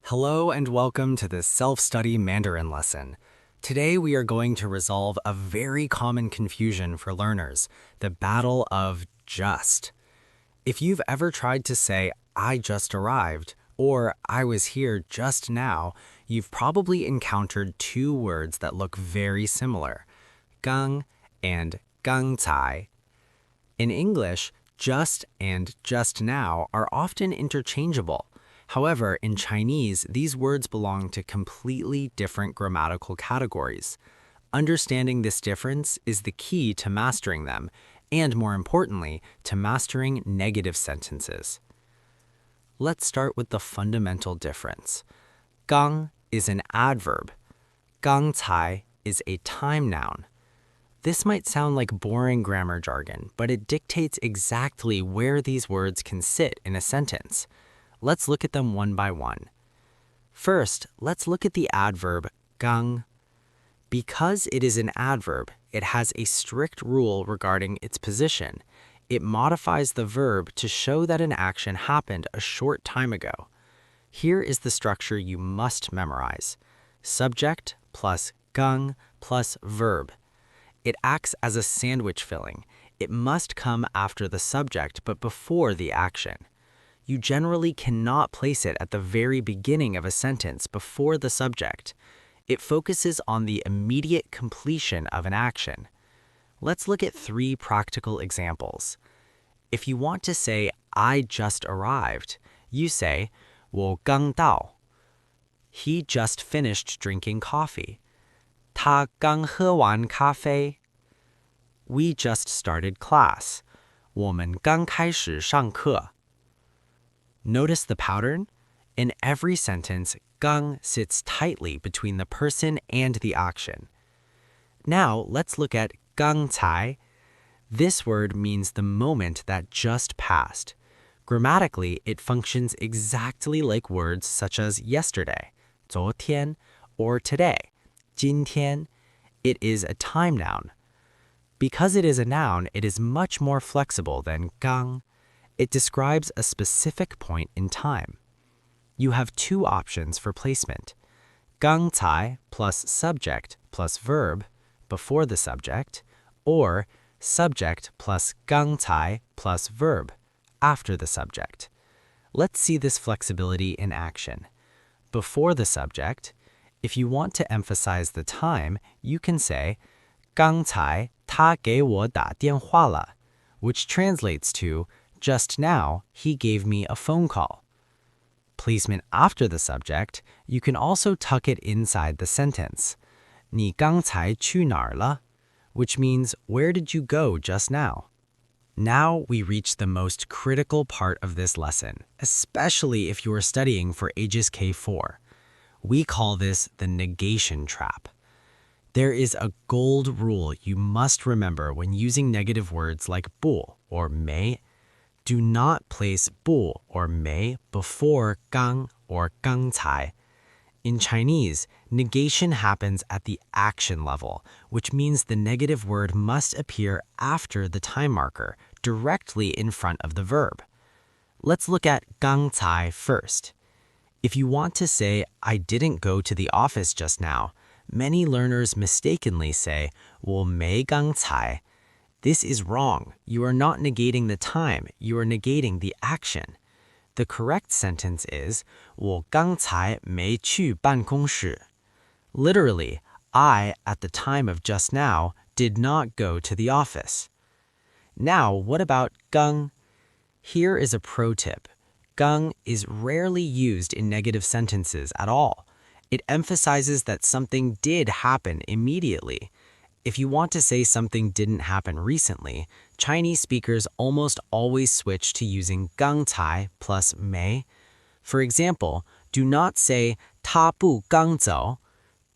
Hello and welcome to this self-study Mandarin lesson. Today we are going to resolve a very common confusion for learners, the battle of just. If you've ever tried to say, I just arrived, or I was here just now, you've probably encountered two words that look very similar, gang and gangcai. In English, just and just now are often interchangeable. However, in Chinese, these words belong to completely different grammatical categories. Understanding this difference is the key to mastering them, and more importantly, to mastering negative sentences. Let's start with the fundamental difference. Gang is an adverb. Gangcai is a time noun. This might sound like boring grammar jargon, but it dictates exactly where these words can sit in a sentence. Let's look at them one by one. First, let's look at the adverb gang. Because it is an adverb, it has a strict rule regarding its position. It modifies the verb to show that an action happened a short time ago. Here is the structure you must memorize. Subject plus gang plus verb. It acts as a sandwich filling. It must come after the subject but before the action. You generally cannot place it at the very beginning of a sentence before the subject. It focuses on the immediate completion of an action. Let's look at three practical examples. If you want to say, I just arrived, you say, 我刚到. He just finished drinking coffee. 他刚喝完咖啡. We just started class. 我们刚开始上课. Notice the pattern? In every sentence, gang sits tightly between the person and the action. Now, let's look at gangcai. This word means the moment that just passed. Grammatically, it functions exactly like words such as yesterday, 昨天, or today, 今天. It is a time noun. Because it is a noun, it is much more flexible than gang. It describes a specific point in time. You have two options for placement. Gangcai plus subject plus verb before the subject, or subject plus gangcai plus verb after the subject. Let's see this flexibility in action. Before the subject, if you want to emphasize the time, you can say 刚才他给我打电话了, which translates to just now he gave me a phone call. Placement after the subject, you can also tuck it inside the sentence. 你刚才去哪儿了? Which means where did you go just now? Now we reach the most critical part of this lesson, especially if you are studying for HSK4. We call this the negation trap. There is a gold rule you must remember when using negative words like 不 or 没. Do not place 不 or 没 before 刚 or 刚才. In Chinese, negation happens at the action level, which means the negative word must appear after the time marker, directly in front of the verb. Let's look at 刚才 first. If you want to say, I didn't go to the office just now, many learners mistakenly say, 我没刚才. This is wrong. You are not negating the time, you are negating the action. The correct sentence is 我刚才没去办公室. Literally, I, at the time of just now, did not go to the office. Now, what about 刚? Here is a pro tip. 刚 is rarely used in negative sentences at all. It emphasizes that something did happen immediately. If you want to say something didn't happen recently, Chinese speakers almost always switch to using gangcai plus mei. For example, do not say 他不刚走.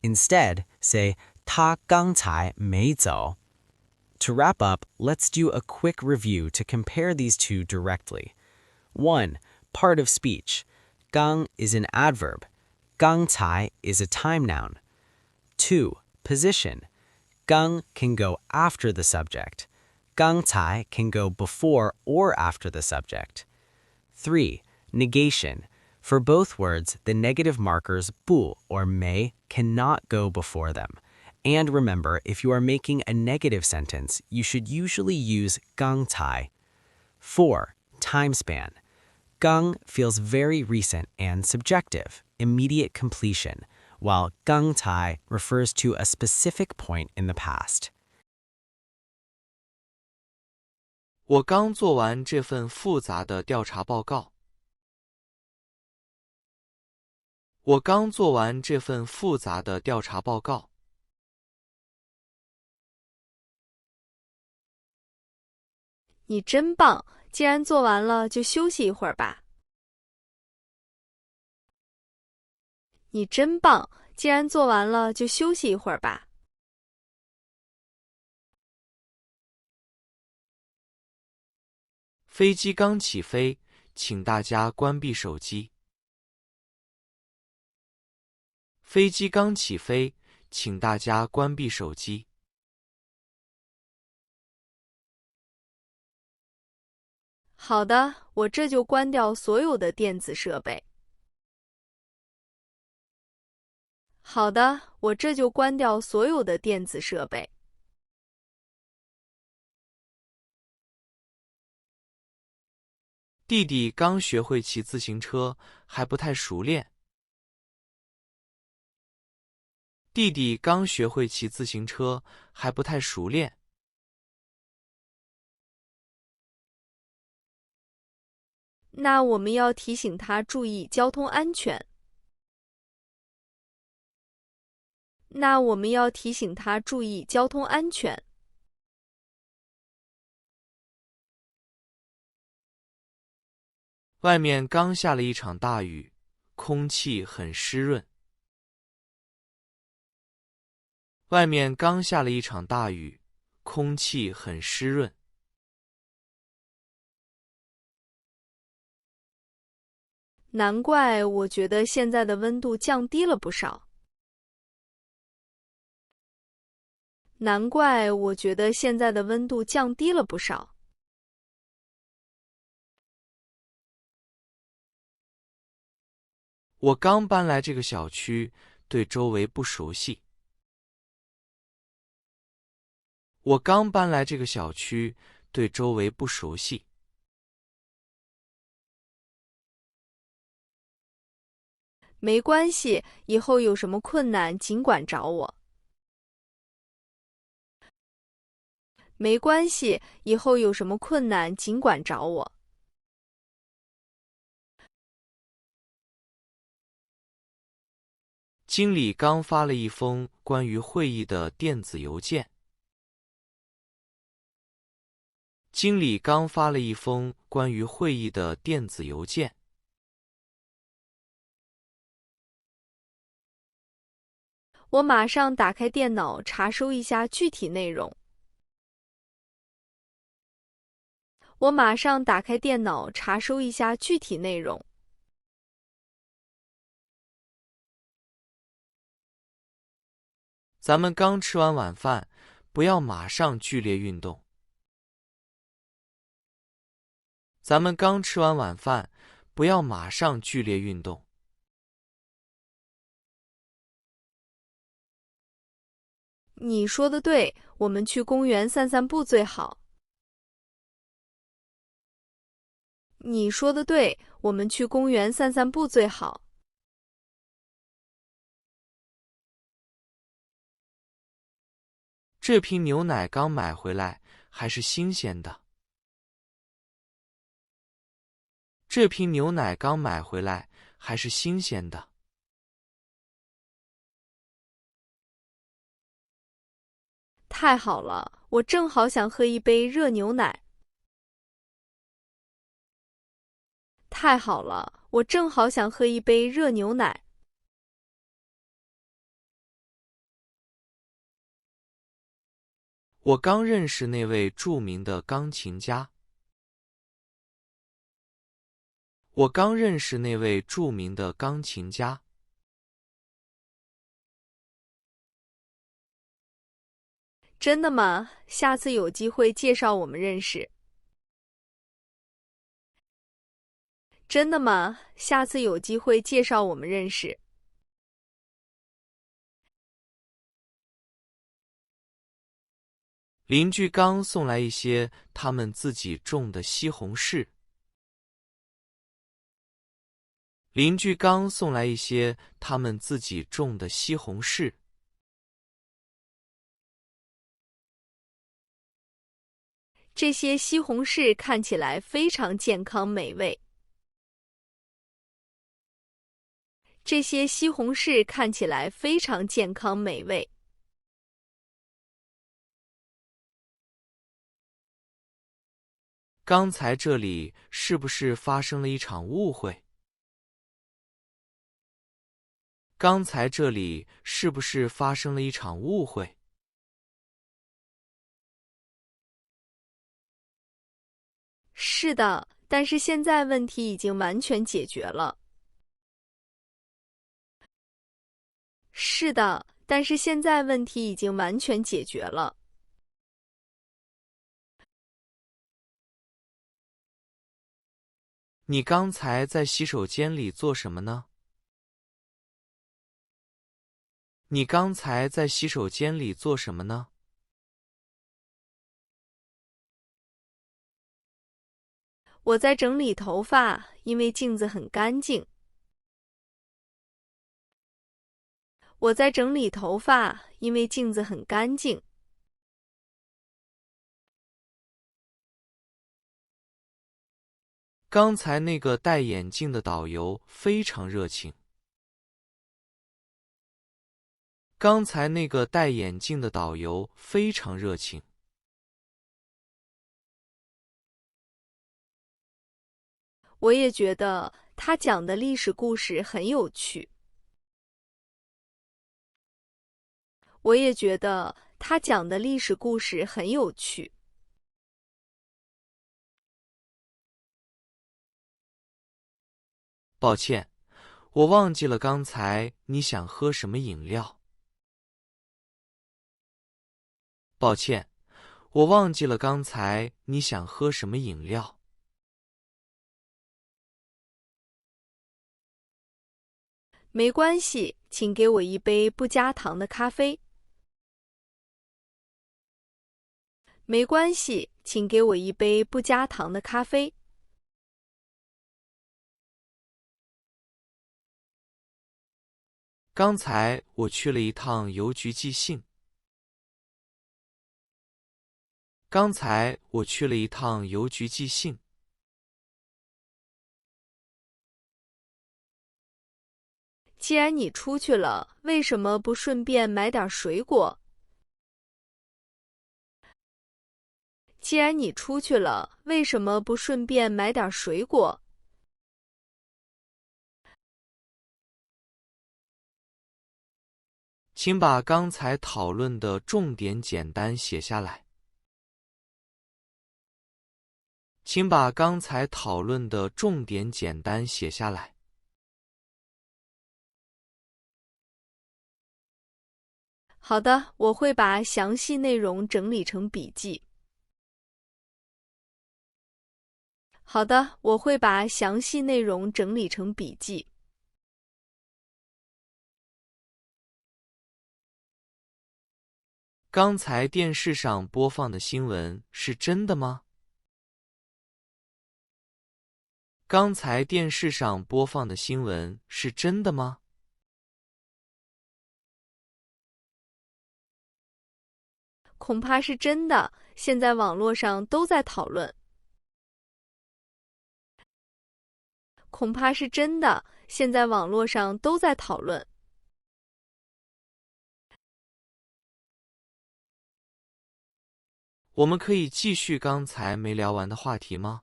Instead, say 他刚才没走. To wrap up, let's do a quick review to compare these two directly. 1. Part of speech. Gang is an adverb. Gangcai is a time noun. 2. Position. Gang can go after the subject. Gangcai can go before or after the subject. 3. Negation. For both words, the negative markers 不 or 没 cannot go before them. And remember, if you are making a negative sentence, you should usually use 刚才. 4. Time span. 刚 feels very recent and subjective, immediate completion, while 刚才 refers to a specific point in the past. 我刚做完这份复杂的调查报告。我刚做完这份复杂的调查报告。你真棒！既然做完了，就休息一会儿吧。你真棒！既然做完了，就休息一会儿吧。飞机刚起飞，请大家关闭手机。飞机刚起飞，请大家关闭手机。好的，我这就关掉所有的电子设备。好的，我这就关掉所有的电子设备。弟弟刚学会骑自行车，还不太熟练。弟弟刚学会骑自行车，还不太熟练。那我们要提醒他注意交通安全。那我们要提醒他注意交通安全。外面刚下了一场大雨，空气很湿润。外面刚下了一场大雨，空气很湿润。难怪我觉得现在的温度降低了不少。难怪我觉得现在的温度降低了不少。我刚搬来这个小区，对周围不熟悉。我刚搬来这个小区，对周围不熟悉。没关系，以后有什么困难尽管找我。没关系，以后有什么困难尽管找我。经理刚发了一封关于会议的电子邮件。经理刚发了一封关于会议的电子邮件。我马上打开电脑查收一下具体内容。我马上打开电脑查收一下具体内容。咱们刚吃完晚饭，不要马上剧烈运动。咱们刚吃完晚饭，不要马上剧烈运动。你说的对，我们去公园散散步最好。你说的对，我们去公园散散步最好。这瓶牛奶刚买回来，还是新鲜的。这瓶牛奶刚买回来，还是新鲜的。太好了，我正好想喝一杯热牛奶。太好了，我正好想喝一杯热牛奶。我刚认识那位著名的钢琴家。我刚认识那位著名的钢琴家。真的吗？下次有机会介绍我们认识。真的吗？下次有机会介绍我们认识。邻居刚送来一些他们自己种的西红柿。邻居刚送来一些他们自己种的西红柿。这些西红柿看起来非常健康美味。这些西红柿看起来非常健康美味。刚才这里是不是发生了一场误会？刚才这里是不是发生了一场误会？是的，但是现在问题已经完全解决了。是的，但是现在问题已经完全解决了。你刚才在洗手间里做什么呢？你刚才在洗手间里做什么呢？我在整理头发，因为镜子很干净。我在整理头发，因为镜子很干净。刚才那个戴眼镜的导游非常热情。刚才那个戴眼镜的导游非常热情。我也觉得他讲的历史故事很有趣。我也觉得他讲的历史故事很有趣。抱歉，我忘记了刚才你想喝什么饮料。抱歉，我忘记了刚才你想喝什么饮料。没关系，请给我一杯不加糖的咖啡。没关系，请给我一杯不加糖的咖啡。刚才我去了一趟邮局寄信。刚才我去了一趟邮局寄信。既然你出去了，为什么不顺便买点水果？既然你出去了，为什么不顺便买点水果？请把刚才讨论的重点简单写下来。请把刚才讨论的重点简单写下来。好的，我会把详细内容整理成笔记。好的，我会把详细内容整理成笔记。刚才电视上播放的新闻是真的吗？刚才电视上播放的新闻是真的吗？恐怕是真的，现在网络上都在讨论。恐怕是真的，现在网络上都在讨论。我们可以继续刚才没聊完的话题吗？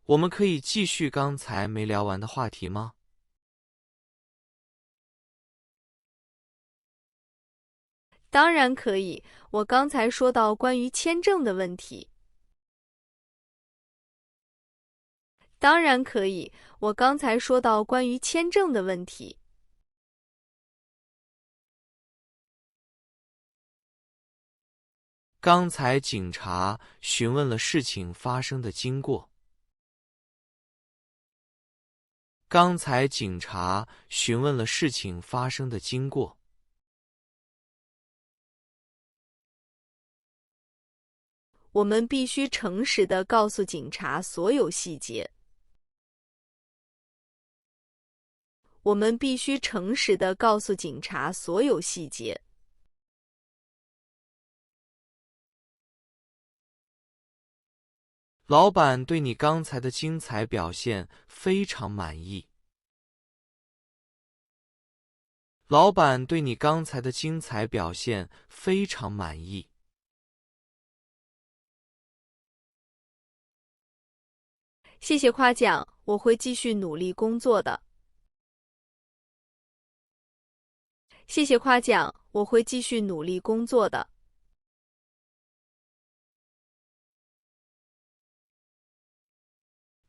我们可以继续刚才没聊完的话题吗？当然可以，我刚才说到关于签证的问题。当然可以，我刚才说到关于签证的问题。刚才警察询问了事情发生的经过。刚才警察询问了事情发生的经过。我们必须诚实地告诉警察所有细节。我们必须诚实地告诉警察所有细节。老板对你刚才的精彩表现非常满意。老板对你刚才的精彩表现非常满意。谢谢夸奖，我会继续努力工作的。谢谢夸奖，我会继续努力工作的。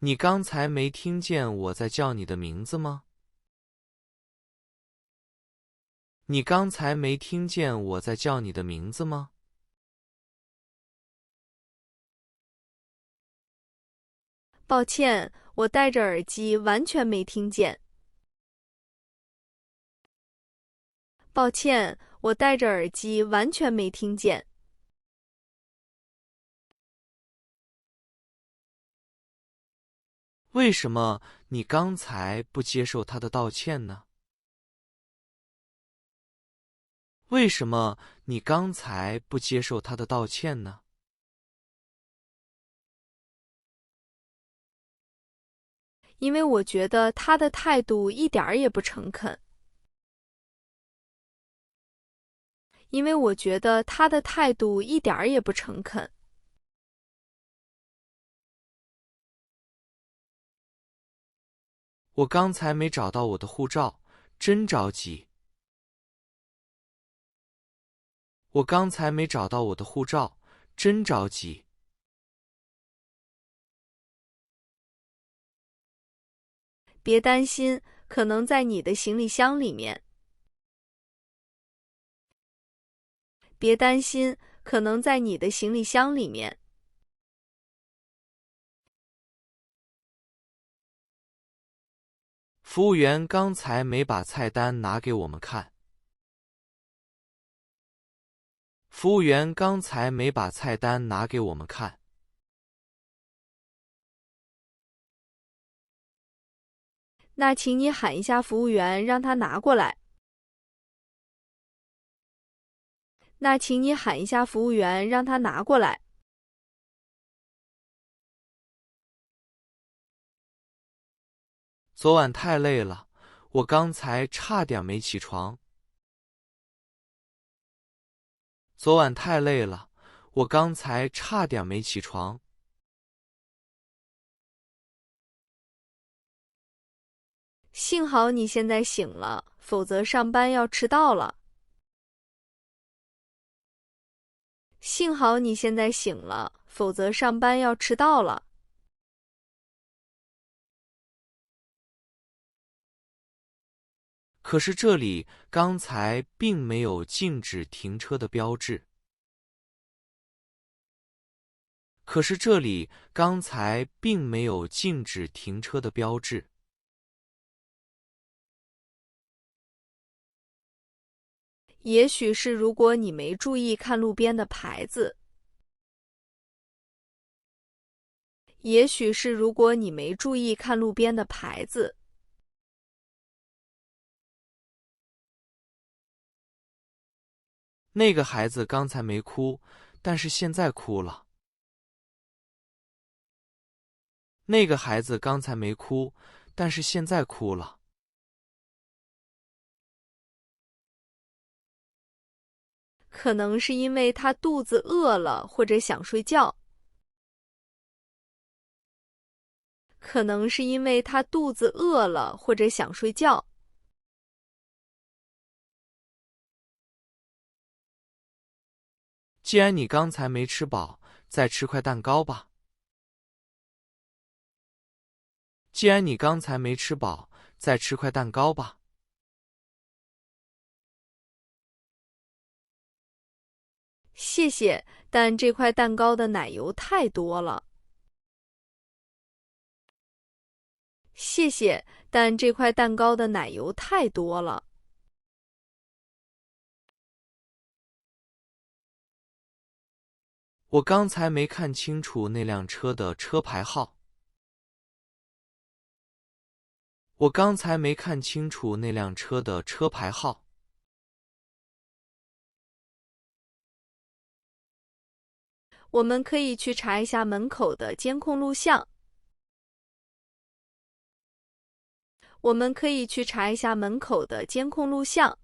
你刚才没听见我在叫你的名字吗？你刚才没听见我在叫你的名字吗？抱歉，我戴着耳机完全没听见。抱歉，我戴着耳机完全没听见。为什么你刚才不接受他的道歉呢？为什么你刚才不接受他的道歉呢？因为我觉得他的态度一点儿也不诚恳。因为我觉得他的态度一点儿也不诚恳。我刚才没找到我的护照，真着急。我刚才没找到我的护照，真着急。别担心，可能在你的行李箱里面。别担心，可能在你的行李箱里面。服务员刚才没把菜单拿给我们看。服务员刚才没把菜单拿给我们看。那请你喊一下服务员，让他拿过来。那请你喊一下服务员，让他拿过来。昨晚太累了，我刚才差点没起床。昨晚太累了，我刚才差点没起床。幸好你现在醒了，否则上班要迟到了。幸好你现在醒了，否则上班要迟到了。可是这里刚才并没有禁止停车的标志。可是这里刚才并没有禁止停车的标志。也许是如果你没注意看路边的牌子。也许是如果你没注意看路边的牌子。那个孩子刚才没哭，但是现在哭了。那个孩子刚才没哭，但是现在哭了。可能是因为他肚子饿了，或者想睡觉。可能是因为他肚子饿了，或者想睡觉。既然你刚才没吃饱，再吃块蛋糕吧。既然你刚才没吃饱，再吃块蛋糕吧。谢谢，但这块蛋糕的奶油太多了。谢谢，但这块蛋糕的奶油太多了。我刚才没看清楚那辆车的车牌号。我刚才没看清楚那辆车的车牌号。我们可以去查一下门口的监控录像。我们可以去查一下门口的监控录像。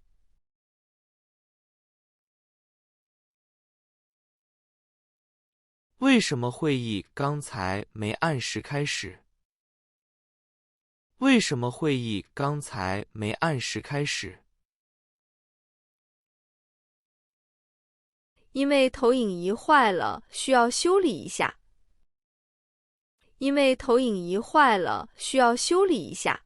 为什么会议刚才没按时开始？为什么会议刚才没按时开始？因为投影仪坏了，需要修理一下。因为投影仪坏了，需要修理一下。